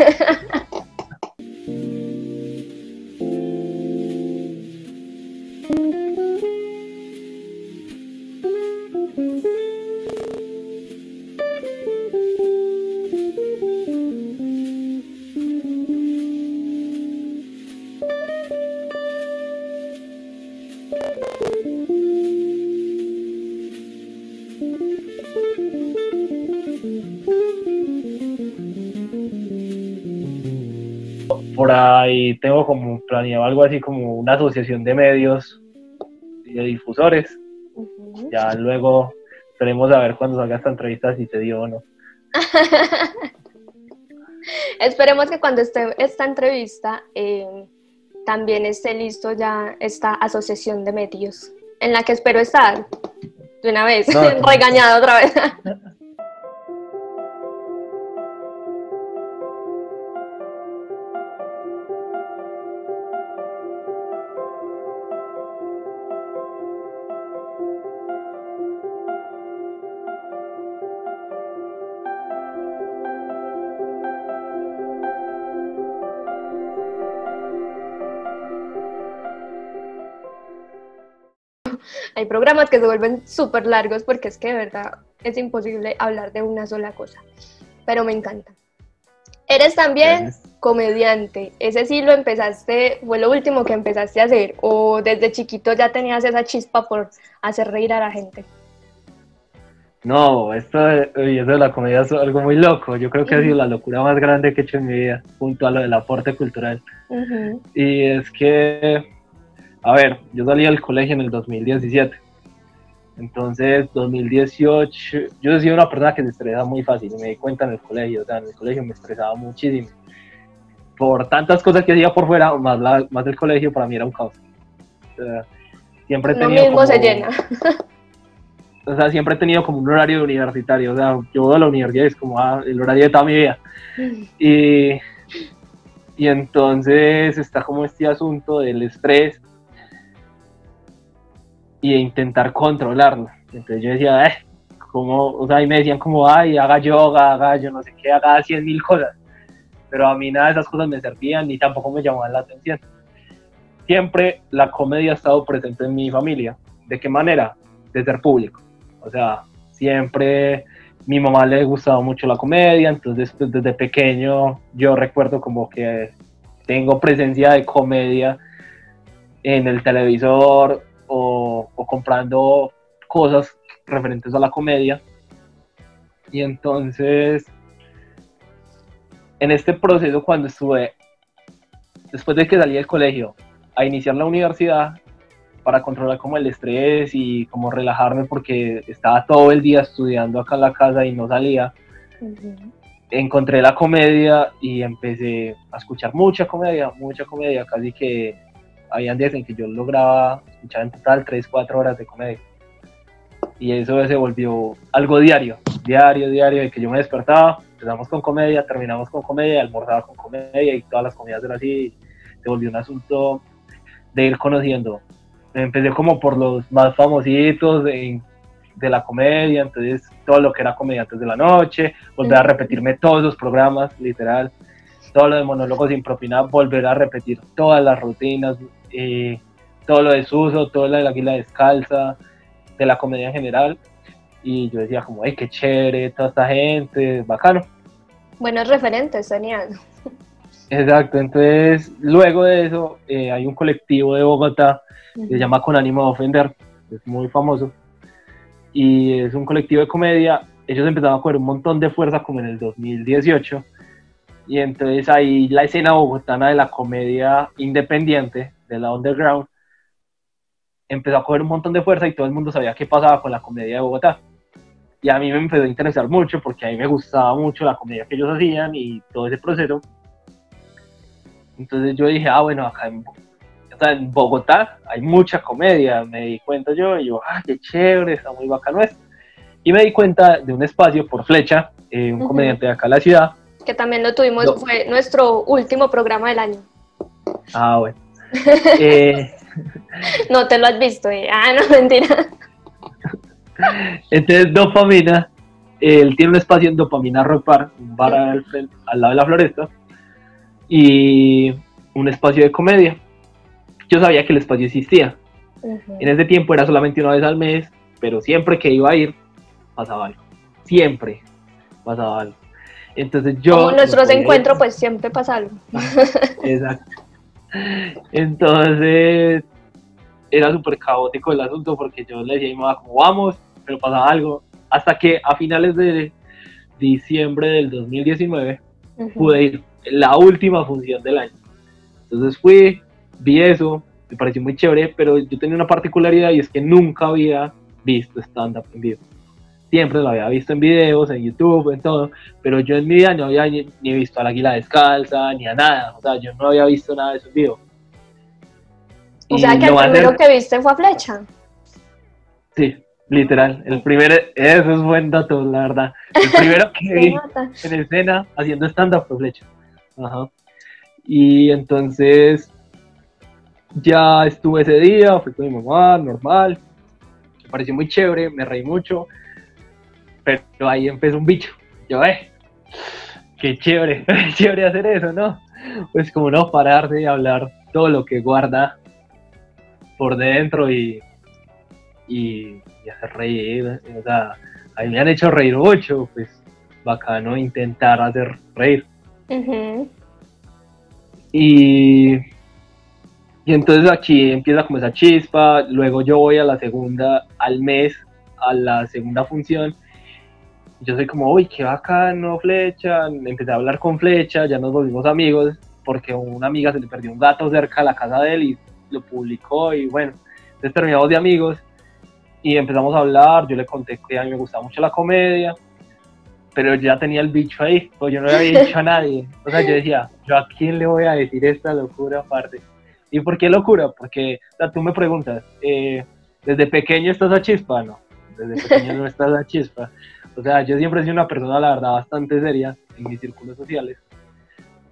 Por ahí tengo como planeado algo así como una asociación de medios y de difusores. Ya luego esperemos a ver cuando salga esta entrevista si se dio o no. Esperemos que cuando esté esta entrevista también esté listo ya esta asociación de medios, en la que espero estar de una vez, regañada otra vez. Hay programas que se vuelven súper largos porque es que de verdad es imposible hablar de una sola cosa, pero me encanta. Eres también comediante, ese sí lo empezaste, fue lo último que empezaste a hacer, o desde chiquito ya tenías esa chispa por hacer reír a la gente. No, eso de la comedia es algo muy loco, yo creo que ha sido la locura más grande que he hecho en mi vida, junto a lo del aporte cultural. Y es que, a ver, yo salí del colegio en el 2017, entonces 2018, yo soy una persona que se estresa muy fácil, me di cuenta en el colegio, o sea, en el colegio me estresaba muchísimo, por tantas cosas que hacía por fuera, más del colegio, para mí era un caos. O sea, siempre he tenido mismo se llena. O sea, siempre he tenido como un horario universitario, o sea, yo voy a la universidad y es como el horario de toda mi vida. Y entonces está como este asunto del estrés y de intentar controlarlo. Entonces yo decía, ¿cómo? O sea, y me decían como, ay, haga yoga, haga yo no sé qué, haga 100.000 cosas. Pero a mí nada de esas cosas me servían ni tampoco me llamaban la atención. Siempre la comedia ha estado presente en mi familia. ¿De qué manera? De ser público. O sea, siempre mi mamá le gustaba mucho la comedia, entonces pues, desde pequeño yo recuerdo como que tengo presencia de comedia en el televisor o comprando cosas referentes a la comedia. Y entonces, en este proceso cuando estuve, después de que salí del colegio, a iniciar la universidad, para controlar como el estrés y como relajarme porque estaba todo el día estudiando acá en la casa y no salía, encontré la comedia y empecé a escuchar mucha comedia, casi que habían días en que yo lograba escuchar en total 3-4 horas de comedia. Y eso se volvió algo diario, de que yo me despertaba, empezamos con comedia, terminamos con comedia, almorzaba con comedia y todas las comidas eran así, se volvió un asunto de ir conociendo. Empecé como por los más famositos de la comedia, entonces todo lo que era Comediantes de la Noche, volver a repetirme todos los programas, literal, todo lo de Monólogos sin Propina, volver a repetir todas las rutinas, todo lo de Suso, todo lo de La Águila Descalza, de la comedia en general, y yo decía como, qué chévere, toda esta gente, bacano. Buenos referentes, genial. Exacto, entonces luego de eso hay un colectivo de Bogotá que se llama Con Ánimo de Ofender, es muy famoso, y es un colectivo de comedia. Ellos empezaron a coger un montón de fuerza como en el 2018, y entonces ahí la escena bogotana de la comedia independiente, de la underground, empezó a coger un montón de fuerza y todo el mundo sabía qué pasaba con la comedia de Bogotá. Y a mí me empezó a interesar mucho porque a mí me gustaba mucho la comedia que ellos hacían y todo ese proceso. Entonces yo dije, bueno, acá en Bogotá hay mucha comedia, me di cuenta yo, y yo, qué chévere, está muy bacano esto. Y me di cuenta de un espacio por Flecha, un comediante de acá de la ciudad. Que también lo tuvimos, fue nuestro último programa del año. Bueno. No te lo has visto, no, mentira. Entonces, Dopamina, él tiene un espacio en Dopamina Rock Bar, un bar al lado de la Floresta, y un espacio de comedia. Yo sabía que el espacio existía. En ese tiempo era solamente una vez al mes, pero siempre que iba a ir, pasaba algo. Siempre pasaba algo. Entonces yo... Como nuestros encuentros, pues siempre pasa algo. Exacto. Entonces era súper caótico el asunto porque yo le decía a mi mamá como vamos, pero pasaba algo. Hasta que a finales de diciembre del 2019 pude ir, la última función del año. Entonces fui, vi eso, me pareció muy chévere, pero yo tenía una particularidad y es que nunca había visto stand-up en vivo. Siempre lo había visto en videos, en YouTube, en todo, pero yo en mi vida no había ni visto a la Águila Descalza, ni a nada, o sea, yo no había visto nada de eso en vivo. O sea, que el primero que viste fue a Flecha. Sí, literal, eso es buen dato, la verdad. El primero que vi en escena haciendo stand-up fue Flecha. Ajá. Y entonces ya estuve ese día, fui con mi mamá, normal, me pareció muy chévere, me reí mucho, pero ahí empezó un bicho. Yo, qué chévere, chévere hacer eso, ¿no? Pues como no parar de hablar todo lo que guarda por dentro y hacer reír. O sea, a mí me han hecho reír mucho, pues bacano intentar hacer reír. Y entonces aquí empieza como esa chispa, luego yo voy al mes, a la segunda función. Yo soy como, uy, qué bacano, Flecha. Empecé a hablar con Flecha, ya nos volvimos amigos, porque a una amiga se le perdió un gato cerca de la casa de él y lo publicó, y bueno, entonces terminamos de amigos y empezamos a hablar. Yo le conté que a mí me gustaba mucho la comedia, pero ya tenía el bicho ahí, pues yo no le había dicho a nadie. O sea, yo decía, ¿yo a quién le voy a decir esta locura aparte? ¿Y por qué locura? Porque, o sea, tú me preguntas, ¿desde pequeño estás a chispa? No, desde pequeño no estás a chispa. O sea, yo siempre he sido una persona, la verdad, bastante seria en mis círculos sociales.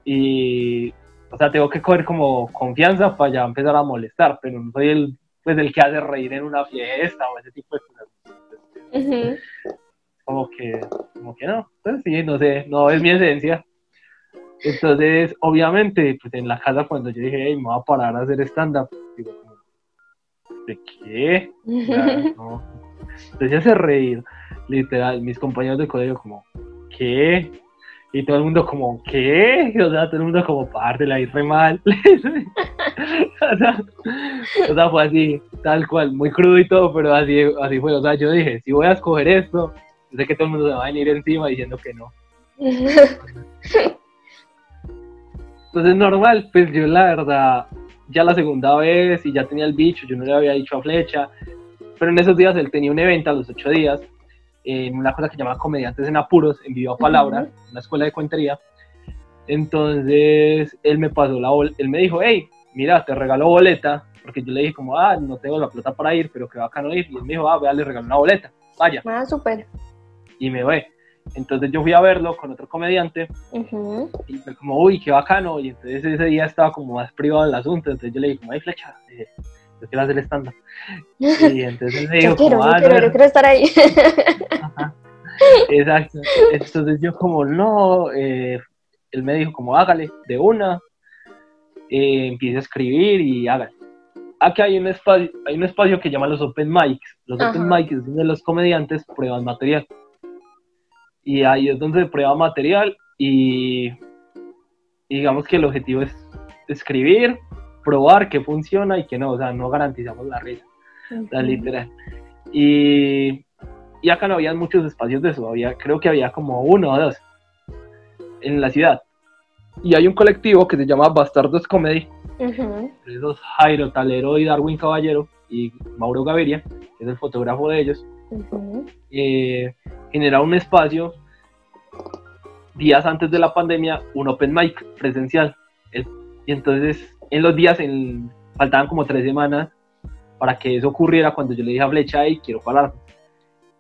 Y, o sea, tengo que coger como confianza para ya empezar a molestar, pero no soy el que hace reír en una fiesta o ese tipo de cosas. Como que no, pues sí, no sé, no es mi esencia. Entonces, obviamente, pues en la casa cuando yo dije, hey, me voy a parar a hacer stand-up, digo, ¿de qué? No. Entonces hace reír, literal, mis compañeros de colegio como, ¿qué? Y todo el mundo como, ¿qué? O sea, todo el mundo como, pártela ahí re mal. O sea, fue así, tal cual, muy crudo y todo, pero así fue. O sea, yo dije, si voy a escoger esto, sé que todo el mundo se va a venir encima diciendo que no. Entonces, normal, pues yo la verdad, ya la segunda vez y ya tenía el bicho, yo no le había dicho a Flecha, pero en esos días él tenía un evento a los 8 días, en una cosa que se llama Comediantes en Apuros, en Viva Palabra, una escuela de cuentería. Entonces él me pasó él me dijo, hey, mira, te regalo boleta, porque yo le dije como, no tengo la plata para ir, pero que bacano ir, y él me dijo, vea, le regalo una boleta, vaya. Súper. Y me ve. Entonces yo fui a verlo con otro comediante, y fue como, uy, qué bacano, y entonces ese día estaba como más privado el asunto, entonces yo le dije como, hey, Flecha, yo quiero hacer stand-up. Y entonces me dijo, yo quiero estar ahí. Ajá. Exacto. Entonces yo como, no, él me dijo como, hágale, de una, empiece a escribir y hágale. Aquí hay un espacio que llama los Open Mics. Los Open Mics es donde los comediantes prueban material. Y ahí es donde prueban material y digamos que el objetivo es escribir, probar que funciona y que no, o sea, no garantizamos la risa, la literal. Y acá no había muchos espacios de eso, creo que había como 1 o 2 en la ciudad. Y hay un colectivo que se llama Bastardos Comedy, esos Jairo Talero y Darwin Caballero y Mauro Gaviria, que es el fotógrafo de ellos, genera un espacio días antes de la pandemia, un open mic presencial. Él Y entonces en los días, faltaban como 3 semanas para que eso ocurriera cuando yo le dije a Flecha, hey, quiero parar.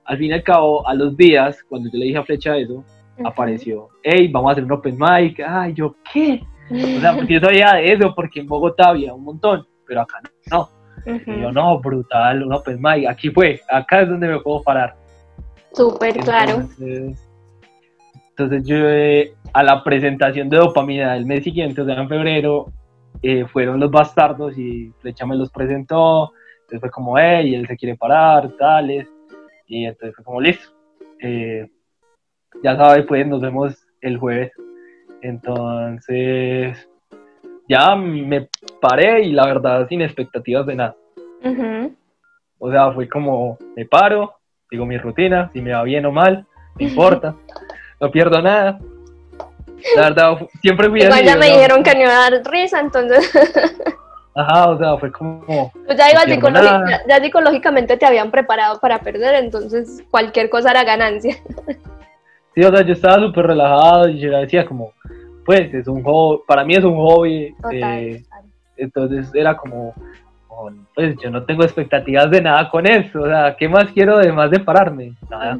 Al fin y al cabo, a los días, cuando yo le dije a Flecha eso, apareció, hey, vamos a hacer un open mic. Ay, yo, ¿qué? O sea, porque yo sabía de eso, porque en Bogotá había un montón, pero acá no. Y yo, no, brutal, un open mic, aquí fue, acá es donde me puedo parar. Súper claro. Entonces yo, a la presentación de Dopamina del mes siguiente, o sea, en febrero, fueron los Bastardos y Flecha me los presentó. Entonces fue como, hey, él se quiere parar, tales. Y entonces fue como, listo. Ya sabes, pues nos vemos el jueves. Entonces, ya me paré y la verdad, sin expectativas de nada. O sea, fue como, me paro, sigo mi rutina, si me va bien o mal, no importa, no pierdo nada. La verdad, siempre fui igual así. Ya me dijeron que no iba a dar risa, entonces... Ajá, o sea, fue como... Pues ya psicológicamente te habían preparado para perder, entonces cualquier cosa era ganancia. Sí, o sea, yo estaba súper relajado y yo decía como, pues, es un hobby, para mí es un hobby. Total. Entonces era como, pues, yo no tengo expectativas de nada con eso, o sea, ¿qué más quiero además de pararme? Nada,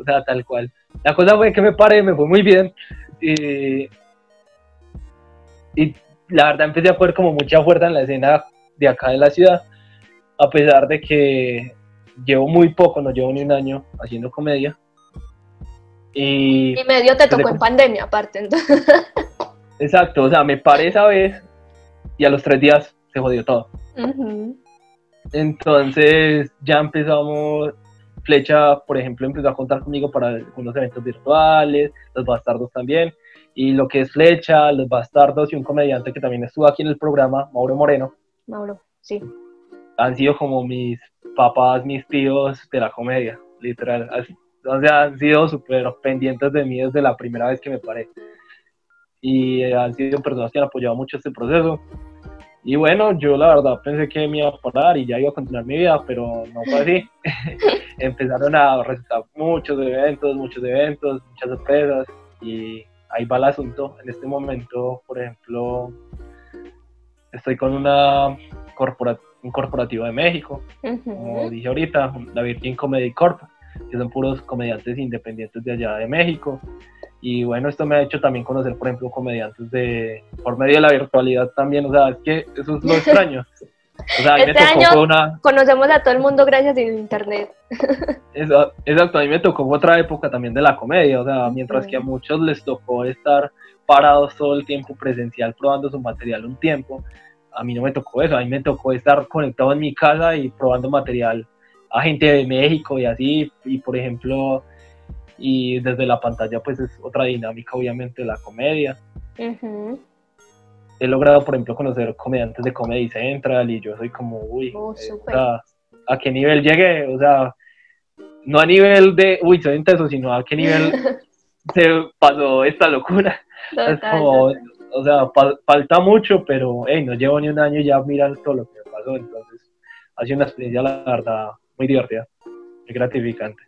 o sea, tal cual. La cosa fue que me paré, me fue muy bien, y la verdad empecé a coger como mucha fuerza en la escena de acá de la ciudad, a pesar de que llevo muy poco, no llevo ni un año haciendo comedia. Y medio te tocó en pandemia, aparte. Entonces. Exacto, o sea, me paré esa vez y a los 3 días se jodió todo. Entonces ya empezamos, Flecha, por ejemplo, empezó a contar conmigo para algunos eventos virtuales, los Bastardos también, y lo que es Flecha, los Bastardos y un comediante que también estuvo aquí en el programa, Mauro Moreno. Mauro, sí. Han sido como mis papás, mis tíos de la comedia, literal. O sea, han sido súper pendientes de mí desde la primera vez que me paré. Y han sido personas que han apoyado mucho este proceso. Y bueno, yo la verdad pensé que me iba a parar y ya iba a continuar mi vida, pero no fue así. Empezaron a resultar muchos eventos, muchas sorpresas, y ahí va el asunto. En este momento, por ejemplo, estoy con un corporativo de México, como dije ahorita, la Virgin Comedy Corp, que son puros comediantes independientes de allá de México. Y bueno, esto me ha hecho también conocer, por ejemplo, comediantes por medio de la virtualidad también. O sea, es que eso es lo extraño. O sea, este año conocemos a todo el mundo gracias a internet. Exacto, a mí me tocó otra época también de la comedia. O sea, mientras que a muchos les tocó estar parados todo el tiempo presencial probando su material un tiempo, a mí no me tocó eso. A mí me tocó estar conectado en mi casa y probando material a gente de México y así. Y por ejemplo... y desde la pantalla pues es otra dinámica obviamente de la comedia. He logrado por ejemplo conocer comediantes de Comedy Central y yo soy como o sea, ¿a qué nivel llegué? O sea, no a nivel de soy intenso, sino a qué nivel se pasó esta locura. Total, es como, o sea, falta mucho, pero no llevo ni un año y ya miran todo lo que me pasó. Entonces ha sido una experiencia la verdad muy divertida, muy gratificante.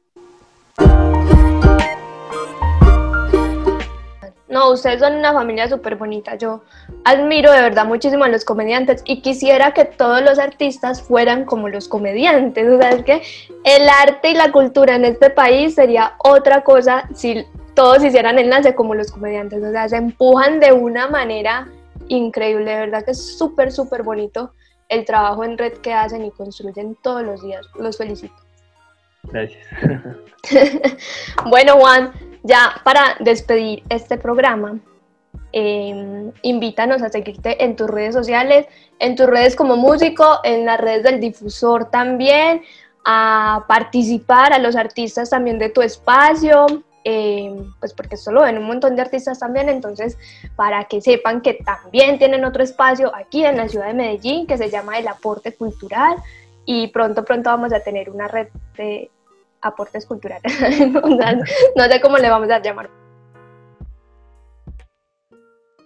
No, ustedes son una familia súper bonita. Yo admiro de verdad muchísimo a los comediantes y quisiera que todos los artistas fueran como los comediantes. O sea, es que el arte y la cultura en este país sería otra cosa si todos hicieran enlace como los comediantes. O sea, se empujan de una manera increíble. De verdad que es súper, súper bonito el trabajo en red que hacen y construyen todos los días. Los felicito. Gracias. Bueno, Juan, ya para despedir este programa, invítanos a seguirte en tus redes sociales, en tus redes como músico, en las redes del difusor también, a participar a los artistas también de tu espacio, pues porque esto lo ven un montón de artistas también, entonces para que sepan que también tienen otro espacio aquí en la ciudad de Medellín que se llama El Aporte Cultural, y pronto vamos a tener una red de aportes culturales. No sé cómo le vamos a llamar.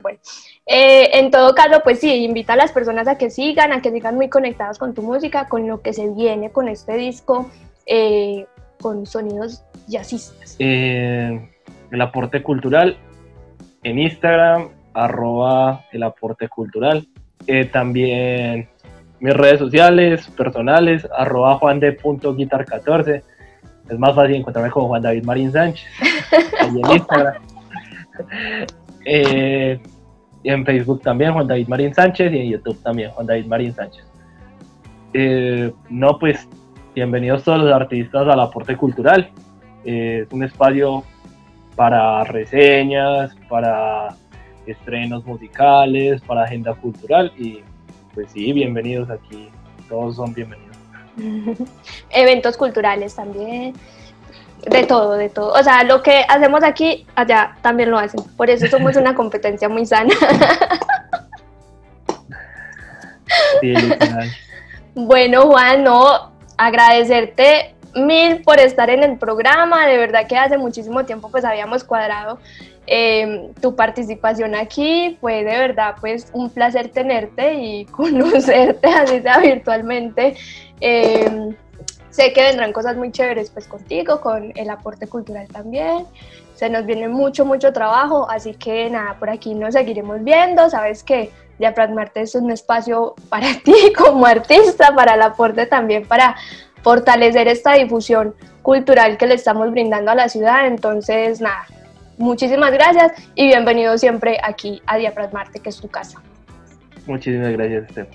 Bueno, en todo caso, pues sí, invita a las personas a que sigan muy conectadas con tu música, con lo que se viene con este disco, con sonidos jazzistas. El Aporte Cultural en Instagram, @elaportecultural. También mis redes sociales personales, @juande.guitar14. Es más fácil encontrarme como Juan David Marín Sánchez, ahí en Instagram. Y en Facebook también, Juan David Marín Sánchez, y en YouTube también, Juan David Marín Sánchez. No, pues, bienvenidos todos los artistas al Aporte Cultural. Es un espacio para reseñas, para estrenos musicales, para agenda cultural, y pues sí, bienvenidos aquí, todos son bienvenidos. Eventos culturales también, de todo, de todo. O sea, lo que hacemos aquí, allá también lo hacen. Por eso somos una competencia muy sana. Sí, literal. Bueno, Juan, no, agradecerte mil por estar en el programa. De verdad que hace muchísimo tiempo pues habíamos cuadrado tu participación aquí. Fue de verdad pues un placer tenerte y conocerte, así sea virtualmente. Sé que vendrán cosas muy chéveres pues contigo, con el Aporte Cultural también. Se nos viene mucho trabajo, así que nada, por aquí nos seguiremos viendo. Sabes que Diafragmarte es un espacio para ti como artista, para el aporte también, para fortalecer esta difusión cultural que le estamos brindando a la ciudad. Entonces nada, muchísimas gracias y bienvenido siempre aquí a Diafragmarte, que es tu casa. Muchísimas gracias, Estef.